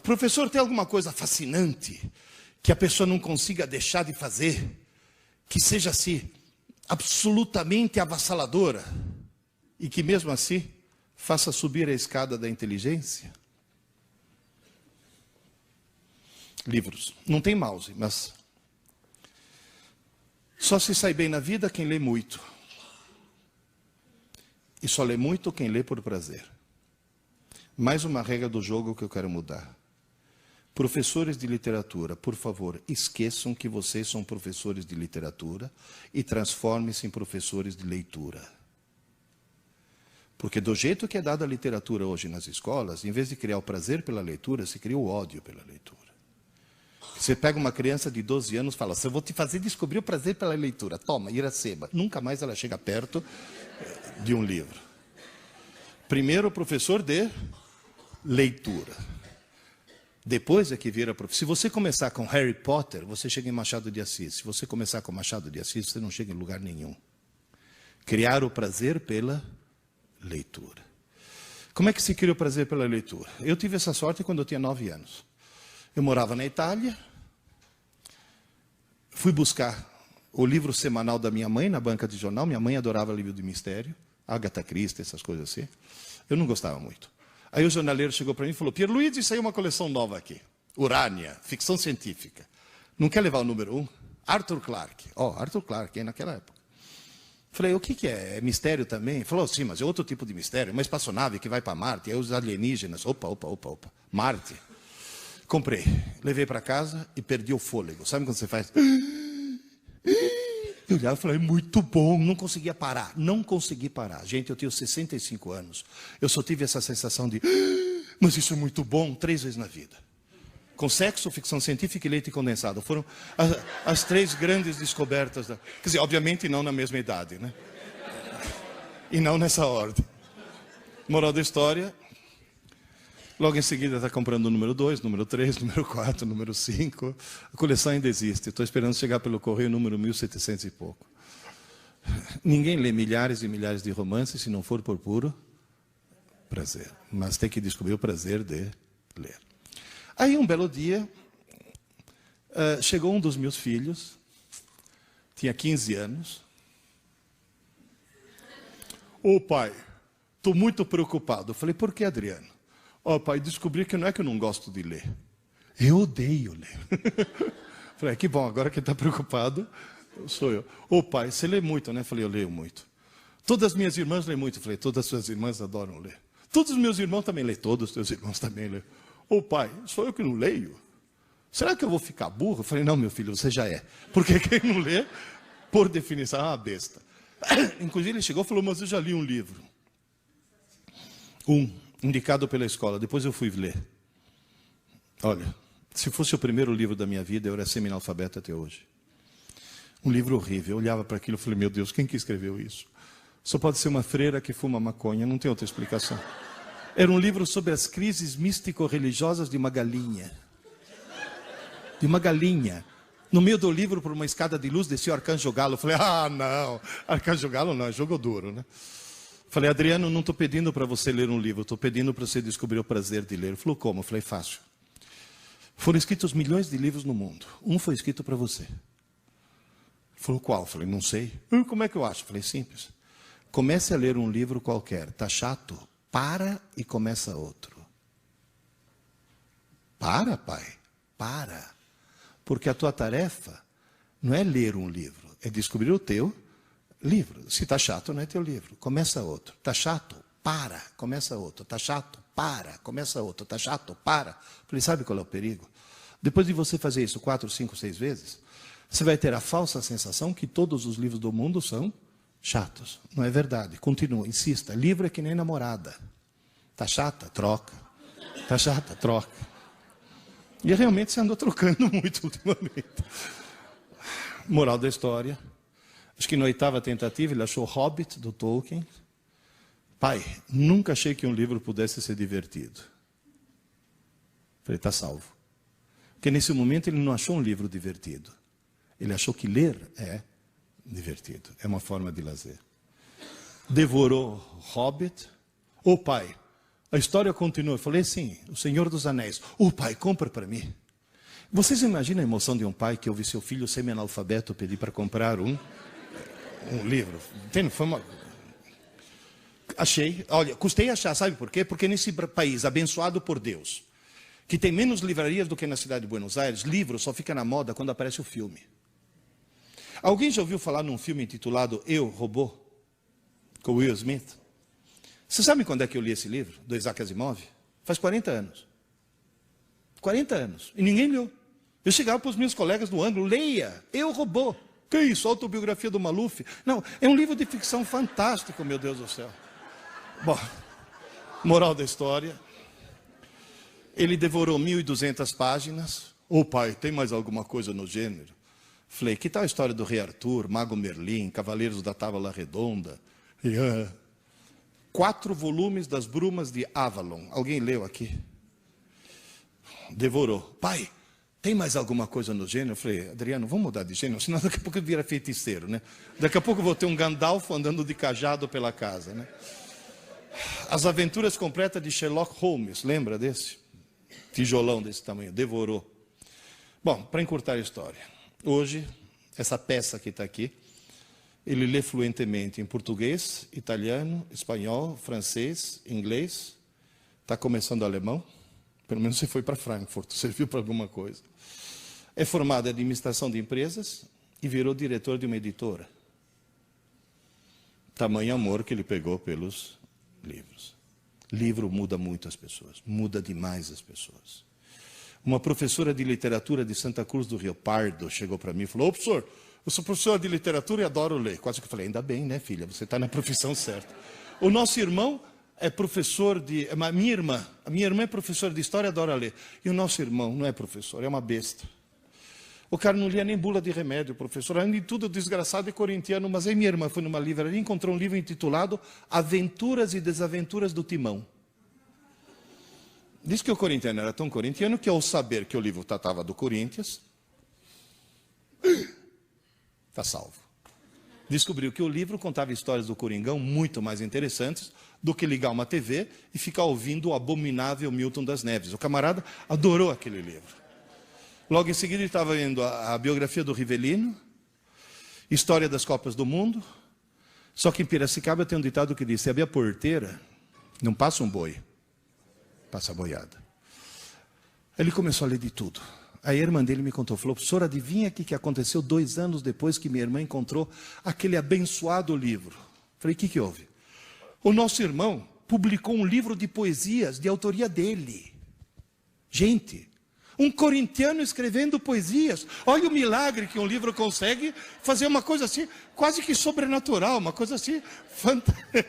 Professor, tem alguma coisa fascinante que a pessoa não consiga deixar de fazer, que seja assim, absolutamente avassaladora, e que mesmo assim faça subir a escada da inteligência? Livros. Não tem mouse, mas só se sai bem na vida quem lê muito. E só lê muito quem lê por prazer. Mais uma regra do jogo que eu quero mudar. Professores de literatura, por favor, esqueçam que vocês são professores de literatura e transformem-se em professores de leitura. Porque do jeito que é dada a literatura hoje nas escolas, em vez de criar o prazer pela leitura, se cria o ódio pela leitura. Você pega uma criança de 12 anos e fala, eu vou te fazer descobrir o prazer pela leitura. Toma, Iracema. Nunca mais ela chega perto de um livro. Primeiro, professor de leitura. Depois é que vira professor. Se você começar com Harry Potter, você chega em Machado de Assis. Se você começar com Machado de Assis, você não chega em lugar nenhum. Criar o prazer pela leitura. Como é que se cria o prazer pela leitura? Eu tive essa sorte quando eu tinha 9 anos. Eu morava na Itália, fui buscar o livro semanal da minha mãe na banca de jornal. Minha mãe adorava livro de mistério, Agatha Christie, essas coisas assim. Eu não gostava muito. Aí o jornaleiro chegou para mim e falou, Pierluigi, saiu uma coleção nova aqui. Urânia, ficção científica. Não quer levar o número 1? Arthur Clarke. Arthur Clarke, naquela época. Falei, o que é? É mistério também? Ele falou, sim, mas é outro tipo de mistério. Uma espaçonave que vai para Marte, aí os alienígenas. Opa. Marte. Comprei, levei para casa e perdi o fôlego. Sabe quando você faz? Eu olhava e falei, muito bom, não conseguia parar. Não consegui parar. Gente, eu tenho 65 anos. Eu só tive essa sensação de, mas isso é muito bom, 3 vezes na vida. Com sexo, ficção científica e leite condensado. Foram as 3 grandes descobertas. Quer dizer, obviamente não na mesma idade, né? E não nessa ordem. Moral da história... Logo em seguida está comprando o número 2, número 3, número 4, número 5. A coleção ainda existe. Estou esperando chegar pelo correio número 1700 e pouco. Ninguém lê milhares e milhares de romances se não for por puro prazer. Mas tem que descobrir o prazer de ler. Aí um belo dia, chegou um dos meus filhos, tinha 15 anos. Ô pai, estou muito preocupado. Eu falei, por que, Adriano? Pai, descobri que não é que eu não gosto de ler. Eu odeio ler. Falei, que bom, agora quem está preocupado sou eu. Pai, você lê muito, né? Falei, eu leio muito. Todas as minhas irmãs leem muito. Falei, todas as suas irmãs adoram ler. Todos os meus irmãos também leem. Todos os teus irmãos também leem. Pai, sou eu que não leio? Será que eu vou ficar burro? Falei, não, meu filho, você já é. Porque quem não lê, por definição, é uma besta. Inclusive ele chegou e falou, mas eu já li um livro. Indicado pela escola, depois eu fui ler. Olha, se fosse o primeiro livro da minha vida, eu era semi-analfabeto até hoje. Um livro horrível. Eu olhava para aquilo e falei, meu Deus, quem que escreveu isso? Só pode ser uma freira que fuma maconha, não tem outra explicação. Era um livro sobre as crises místico-religiosas de uma galinha. De uma galinha. No meio do livro, por uma escada de luz, descia o Arcanjo Galo. Eu falei, não, Arcanjo Galo não, é jogo duro, né? Falei, Adriano, não estou pedindo para você ler um livro, estou pedindo para você descobrir o prazer de ler. Ele falou, como? Eu falei, fácil. Foram escritos milhões de livros no mundo. Um foi escrito para você. Ele falou, qual? Eu falei, não sei. Como é que eu acho? Eu falei, simples. Comece a ler um livro qualquer. Está chato? Para e começa outro. Para, pai. Para. Porque a tua tarefa não é ler um livro, é descobrir o teu livro. Se está chato, não é teu livro. Começa outro. Está chato? Para. Começa outro. Está chato? Para. Começa outro. Está chato? Para. Falei, sabe qual é o perigo? Depois de você fazer isso 4, 5, 6 vezes, você vai ter a falsa sensação que todos os livros do mundo são chatos. Não é verdade. Continua, insista. Livro é que nem namorada. Está chata? Troca. Está chata? Troca. E realmente você andou trocando muito ultimamente. Moral da história. Acho que na 8ª tentativa ele achou Hobbit, do Tolkien. Pai, nunca achei que um livro pudesse ser divertido. Falei, está salvo. Porque nesse momento ele não achou um livro divertido. Ele achou que ler é divertido. É uma forma de lazer. Devorou Hobbit. Pai, A história continua. Eu falei, sim, o Senhor dos Anéis. Pai, compra para mim. Vocês imaginam a emoção de um pai que ouve seu filho semi-analfabeto pedir para comprar um livro? Entende? Foi uma... Achei. Olha, custei achar, sabe por quê? Porque nesse país abençoado por Deus, que tem menos livrarias do que na cidade de Buenos Aires, livro só fica na moda quando aparece o filme. Alguém já ouviu falar num filme intitulado Eu, Robô? Com Will Smith? Você sabe quando é que eu li esse livro, do Isaac Asimov? Faz 40 anos. 40 anos. E ninguém leu. Eu chegava para os meus colegas do ângulo, leia, Eu, Robô. Que isso, autobiografia do Maluf? Não, é um livro de ficção fantástico, meu Deus do céu. Bom, moral da história. Ele devorou 1.200 páginas. Pai, tem mais alguma coisa no gênero? Falei, que tal a história do Rei Arthur, Mago Merlin, Cavaleiros da Távola Redonda? 4 volumes das Brumas de Avalon. Alguém leu aqui? Devorou. Pai, tem mais alguma coisa no gênero? Eu falei, Adriano, vamos mudar de gênero, senão daqui a pouco vira feiticeiro, né? Daqui a pouco eu vou ter um Gandalf andando de cajado pela casa, né? As Aventuras Completas de Sherlock Holmes, lembra desse? Tijolão desse tamanho, devorou. Bom, para encurtar a história, hoje, essa peça que está aqui, ele lê fluentemente em português, italiano, espanhol, francês, inglês, está começando alemão, pelo menos você foi para Frankfurt, serviu para alguma coisa. É formado em administração de empresas e virou diretor de uma editora. Tamanho amor que ele pegou pelos livros. Livro muda muito as pessoas, muda demais as pessoas. Uma professora de literatura de Santa Cruz do Rio Pardo chegou para mim e falou, professor, eu sou professora de literatura e adoro ler. Quase que eu falei, ainda bem, né, filha, você está na profissão certa. O nosso irmão é professor de... A minha irmã é professora de história e adora ler. E o nosso irmão não é professor, é uma besta. O cara não lia nem bula de remédio, professor. Além de tudo, desgraçado e corintiano. Mas aí minha irmã foi numa livraria e encontrou um livro intitulado Aventuras e Desaventuras do Timão. Diz que o corintiano era tão corintiano que ao saber que o livro tratava do Corinthians, está salvo. Descobriu que o livro contava histórias do Coringão muito mais interessantes do que ligar uma TV e ficar ouvindo o abominável Milton das Neves. O camarada adorou aquele livro. Logo em seguida ele estava lendo a biografia do Rivelino, História das Copas do Mundo. Só que em Piracicaba tem um ditado que diz, se abrir a porteira, não passa um boi, passa a boiada. Ele começou a ler de tudo. Aí a irmã dele me contou, falou, professor, adivinha o que aconteceu 2 anos depois que minha irmã encontrou aquele abençoado livro? Falei, o que houve? O nosso irmão publicou um livro de poesias de autoria dele. Gente, um corintiano escrevendo poesias. Olha o milagre que um livro consegue fazer, uma coisa assim, quase que sobrenatural, uma coisa assim fantástica.